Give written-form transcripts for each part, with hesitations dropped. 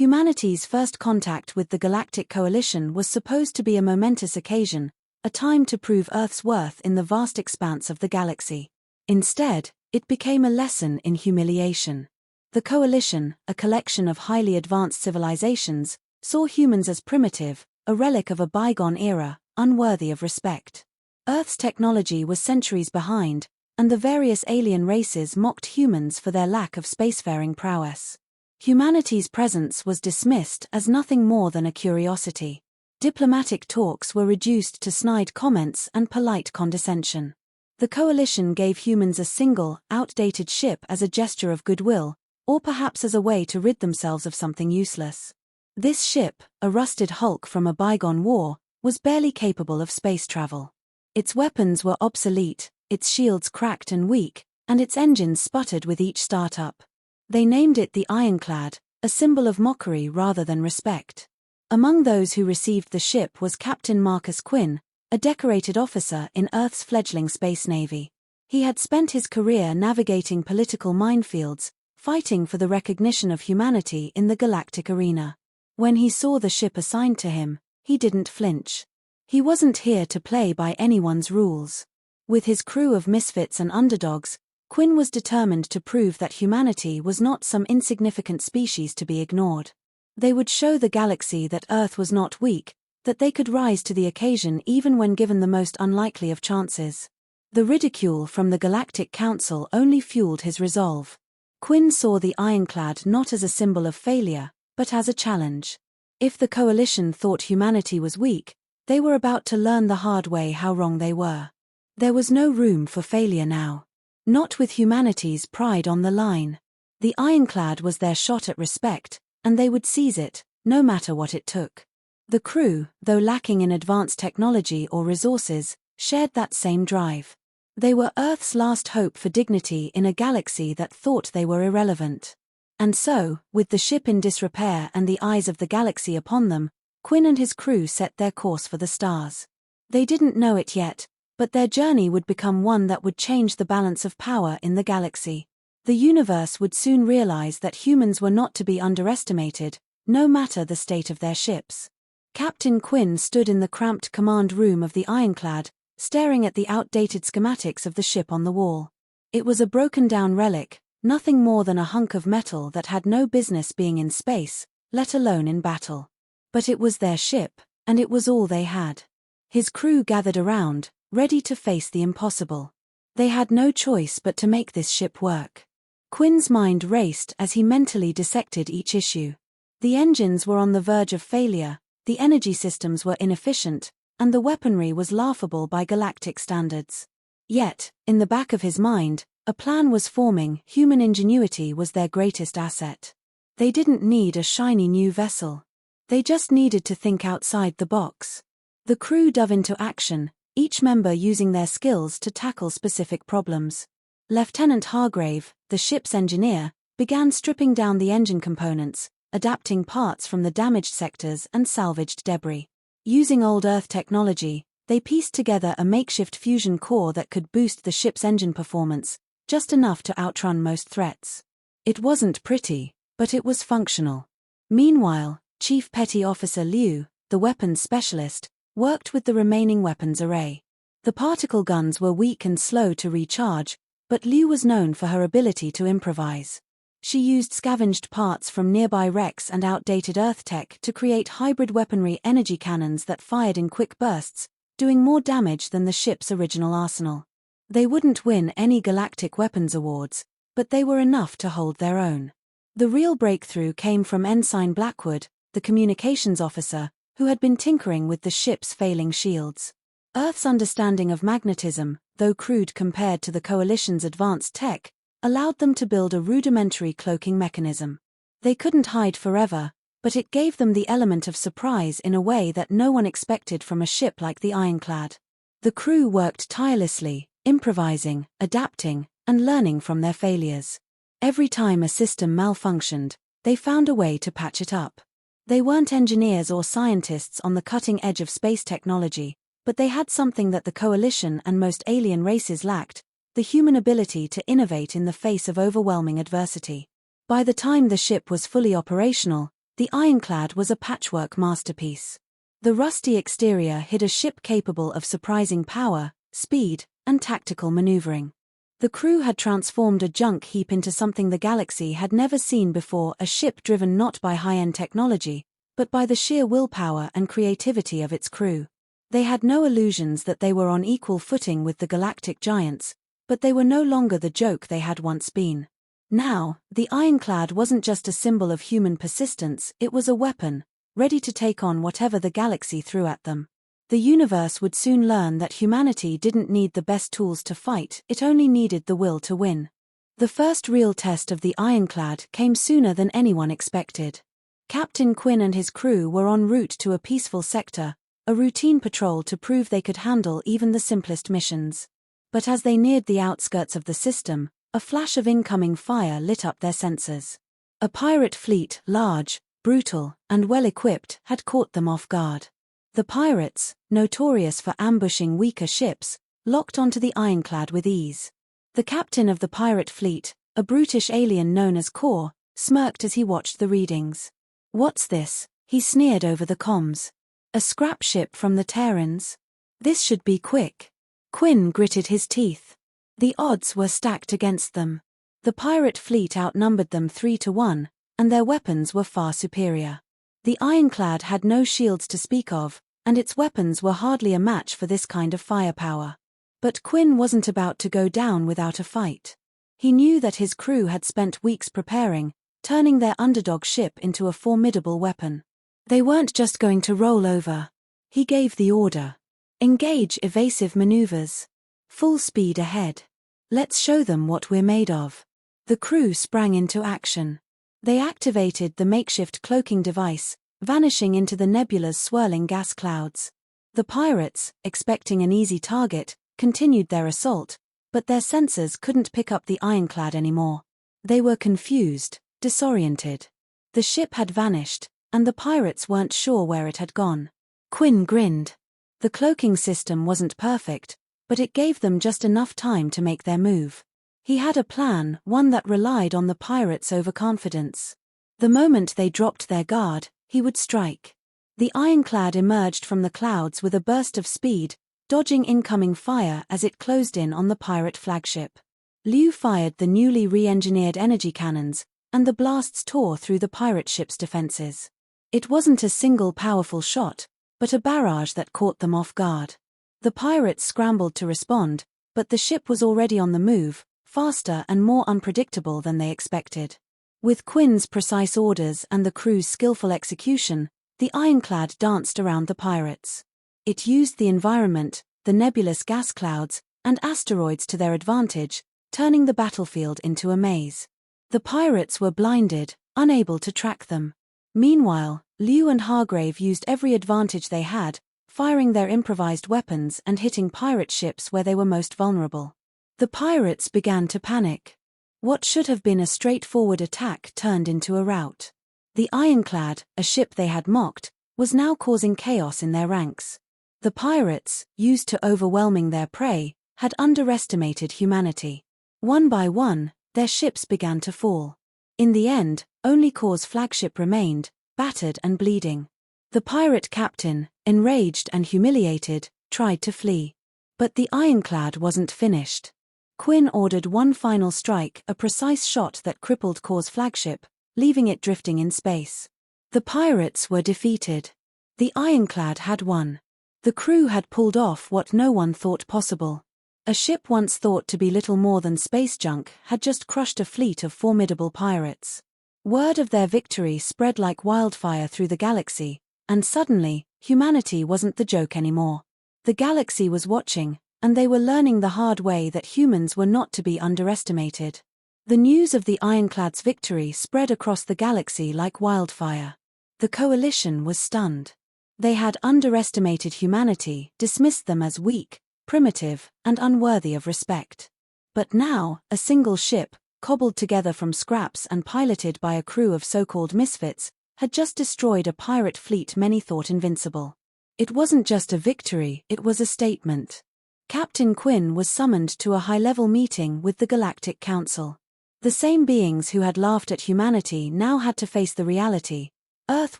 Humanity's first contact with the Galactic Coalition was supposed to be a momentous occasion, a time to prove Earth's worth in the vast expanse of the galaxy. Instead, it became a lesson in humiliation. The Coalition, a collection of highly advanced civilizations, saw humans as primitive, a relic of a bygone era, unworthy of respect. Earth's technology was centuries behind, and the various alien races mocked humans for their lack of spacefaring prowess. Humanity's presence was dismissed as nothing more than a curiosity. Diplomatic talks were reduced to snide comments and polite condescension. The Coalition gave humans a single, outdated ship as a gesture of goodwill, or perhaps as a way to rid themselves of something useless. This ship, a rusted hulk from a bygone war, was barely capable of space travel. Its weapons were obsolete, its shields cracked and weak, and its engines sputtered with each startup. They named it the Ironclad, a symbol of mockery rather than respect. Among those who received the ship was Captain Marcus Quinn, a decorated officer in Earth's fledgling space navy. He had spent his career navigating political minefields, fighting for the recognition of humanity in the galactic arena. When he saw the ship assigned to him, he didn't flinch. He wasn't here to play by anyone's rules. With his crew of misfits and underdogs, Quinn was determined to prove that humanity was not some insignificant species to be ignored. They would show the galaxy that Earth was not weak, that they could rise to the occasion even when given the most unlikely of chances. The ridicule from the Galactic Council only fueled his resolve. Quinn saw the Ironclad not as a symbol of failure, but as a challenge. If the Coalition thought humanity was weak, they were about to learn the hard way how wrong they were. There was no room for failure now. Not with humanity's pride on the line. The Ironclad was their shot at respect, and they would seize it, no matter what it took. The crew, though lacking in advanced technology or resources, shared that same drive. They were Earth's last hope for dignity in a galaxy that thought they were irrelevant. And so, with the ship in disrepair and the eyes of the galaxy upon them, Quinn and his crew set their course for the stars. They didn't know it yet, but their journey would become one that would change the balance of power in the galaxy. The universe would soon realize that humans were not to be underestimated, no matter the state of their ships. Captain Quinn stood in the cramped command room of the Ironclad, staring at the outdated schematics of the ship on the wall. It was a broken-down relic, nothing more than a hunk of metal that had no business being in space, let alone in battle. But it was their ship, and it was all they had. His crew gathered around, ready to face the impossible. They had no choice but to make this ship work. Quinn's mind raced as he mentally dissected each issue. The engines were on the verge of failure, the energy systems were inefficient, and the weaponry was laughable by galactic standards. Yet, in the back of his mind, a plan was forming. Human ingenuity was their greatest asset. They didn't need a shiny new vessel. They just needed to think outside the box. The crew dove into action, each member using their skills to tackle specific problems. Lieutenant Hargrave, the ship's engineer, began stripping down the engine components, adapting parts from the damaged sectors and salvaged debris. Using old Earth technology, they pieced together a makeshift fusion core that could boost the ship's engine performance, just enough to outrun most threats. It wasn't pretty, but it was functional. Meanwhile, Chief Petty Officer Liu, the weapons specialist, worked with the remaining weapons array. The particle guns were weak and slow to recharge, but Liu was known for her ability to improvise. She used scavenged parts from nearby wrecks and outdated Earth tech to create hybrid weaponry energy cannons that fired in quick bursts, doing more damage than the ship's original arsenal. They wouldn't win any galactic weapons awards, but they were enough to hold their own. The real breakthrough came from Ensign Blackwood, the communications officer, who had been tinkering with the ship's failing shields. Earth's understanding of magnetism, though crude compared to the Coalition's advanced tech, allowed them to build a rudimentary cloaking mechanism. They couldn't hide forever, but it gave them the element of surprise in a way that no one expected from a ship like the Ironclad. The crew worked tirelessly, improvising, adapting, and learning from their failures. Every time a system malfunctioned, they found a way to patch it up. They weren't engineers or scientists on the cutting edge of space technology, but they had something that the Coalition and most alien races lacked: the human ability to innovate in the face of overwhelming adversity. By the time the ship was fully operational, The ironclad was a patchwork masterpiece. The rusty exterior hid a ship capable of surprising power, speed, and tactical maneuvering. The crew had transformed a junk heap into something the galaxy had never seen before, a ship driven not by high-end technology, but by the sheer willpower and creativity of its crew. They had no illusions that they were on equal footing with the galactic giants, but they were no longer the joke they had once been. Now, the ironclad wasn't just a symbol of human persistence, it was a weapon, ready to take on whatever the galaxy threw at them. The universe would soon learn that humanity didn't need the best tools to fight, it only needed the will to win. The first real test of the ironclad came sooner than anyone expected. Captain Quinn and his crew were en route to a peaceful sector, a routine patrol to prove they could handle even the simplest missions. But as they neared the outskirts of the system, a flash of incoming fire lit up their sensors. A pirate fleet, large, brutal, and well-equipped, had caught them off guard. The pirates, notorious for ambushing weaker ships, locked onto the ironclad with ease. The captain of the pirate fleet, a brutish alien known as Kor, smirked as he watched the readings. "What's this?" he sneered over the comms. "A scrap ship from the Terrans? This should be quick." Quinn gritted his teeth. The odds were stacked against them. The pirate fleet outnumbered them 3-1, and their weapons were far superior. The ironclad had no shields to speak of, and its weapons were hardly a match for this kind of firepower. But Quinn wasn't about to go down without a fight. He knew that his crew had spent weeks preparing, turning their underdog ship into a formidable weapon. They weren't just going to roll over. He gave the order. "Engage evasive maneuvers. Full speed ahead. Let's show them what we're made of." The crew sprang into action. They activated the makeshift cloaking device, vanishing into the nebula's swirling gas clouds. The pirates, expecting an easy target, continued their assault, but their sensors couldn't pick up the ironclad anymore. They were confused, disoriented. The ship had vanished, and the pirates weren't sure where it had gone. Quinn grinned. The cloaking system wasn't perfect, but it gave them just enough time to make their move. He had a plan, one that relied on the pirates' overconfidence. The moment they dropped their guard, he would strike. The ironclad emerged from the clouds with a burst of speed, dodging incoming fire as it closed in on the pirate flagship. Liu fired the newly re-engineered energy cannons, and the blasts tore through the pirate ship's defenses. It wasn't a single powerful shot, but a barrage that caught them off guard. The pirates scrambled to respond, but the ship was already on the move, faster and more unpredictable than they expected. With Quinn's precise orders and the crew's skillful execution, the ironclad danced around the pirates. It used the environment, the nebulous gas clouds, and asteroids to their advantage, turning the battlefield into a maze. The pirates were blinded, unable to track them. Meanwhile, Liu and Hargrave used every advantage they had, firing their improvised weapons and hitting pirate ships where they were most vulnerable. The pirates began to panic. What should have been a straightforward attack turned into a rout. The ironclad, a ship they had mocked, was now causing chaos in their ranks. The pirates, used to overwhelming their prey, had underestimated humanity. One by one, their ships began to fall. In the end, only Kor's flagship remained, battered and bleeding. The pirate captain, enraged and humiliated, tried to flee. But the ironclad wasn't finished. Quinn ordered one final strike, a precise shot that crippled Kor's flagship, leaving it drifting in space. The pirates were defeated. The ironclad had won. The crew had pulled off what no one thought possible. A ship once thought to be little more than space junk had just crushed a fleet of formidable pirates. Word of their victory spread like wildfire through the galaxy, and suddenly, humanity wasn't the joke anymore. The galaxy was watching, and they were learning the hard way that humans were not to be underestimated. The news of the ironclad's victory spread across the galaxy like wildfire. The coalition was stunned. They had underestimated humanity, dismissed them as weak, primitive, and unworthy of respect. But now, a single ship, cobbled together from scraps and piloted by a crew of so-called misfits, had just destroyed a pirate fleet many thought invincible. It wasn't just a victory, it was a statement. Captain Quinn was summoned to a high-level meeting with the Galactic Council. The same beings who had laughed at humanity now had to face the reality. Earth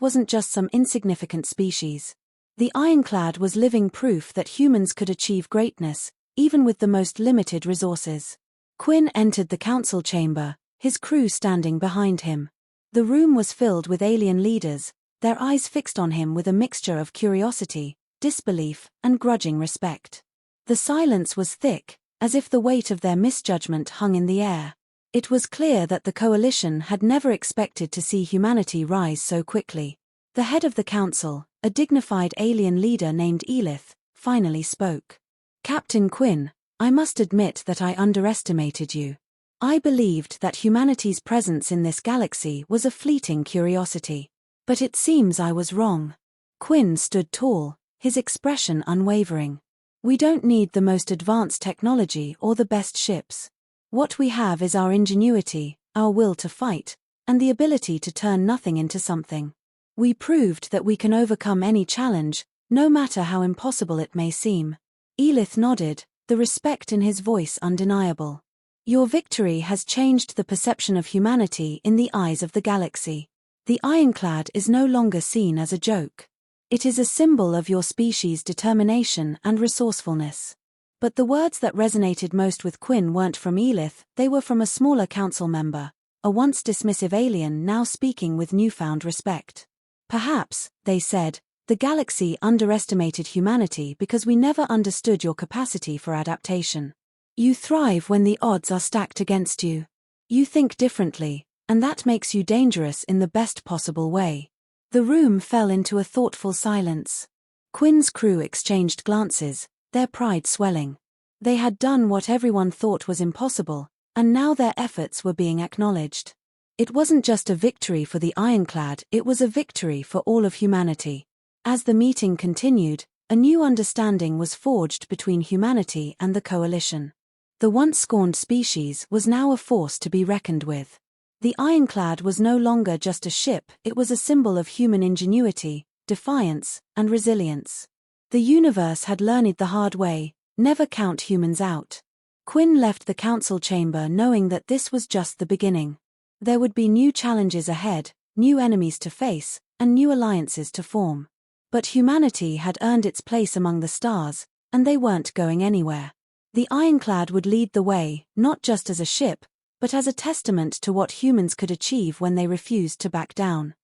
wasn't just some insignificant species. The ironclad was living proof that humans could achieve greatness, even with the most limited resources. Quinn entered the council chamber, his crew standing behind him. The room was filled with alien leaders, their eyes fixed on him with a mixture of curiosity, disbelief, and grudging respect. The silence was thick, as if the weight of their misjudgment hung in the air. It was clear that the coalition had never expected to see humanity rise so quickly. The head of the council, a dignified alien leader named Elith, finally spoke. "Captain Quinn, I must admit that I underestimated you. I believed that humanity's presence in this galaxy was a fleeting curiosity. But it seems I was wrong." Quinn stood tall, his expression unwavering. "We don't need the most advanced technology or the best ships. What we have is our ingenuity, our will to fight, and the ability to turn nothing into something. We proved that we can overcome any challenge, no matter how impossible it may seem." Elith nodded, the respect in his voice undeniable. "Your victory has changed the perception of humanity in the eyes of the galaxy. The ironclad is no longer seen as a joke. It is a symbol of your species' determination and resourcefulness." But the words that resonated most with Quinn weren't from Elith, they were from a smaller council member, a once dismissive alien now speaking with newfound respect. "Perhaps," they said, "the galaxy underestimated humanity because we never understood your capacity for adaptation. You thrive when the odds are stacked against you. You think differently, and that makes you dangerous in the best possible way." The room fell into a thoughtful silence. Quinn's crew exchanged glances, their pride swelling. They had done what everyone thought was impossible, and now their efforts were being acknowledged. It wasn't just a victory for the ironclad, it was a victory for all of humanity. As the meeting continued, a new understanding was forged between humanity and the coalition. The once scorned species was now a force to be reckoned with. The ironclad was no longer just a ship, it was a symbol of human ingenuity, defiance, and resilience. The universe had learned the hard way: never count humans out. Quinn left the council chamber knowing that this was just the beginning. There would be new challenges ahead, new enemies to face, and new alliances to form. But humanity had earned its place among the stars, and they weren't going anywhere. The ironclad would lead the way, not just as a ship, but as a testament to what humans could achieve when they refused to back down.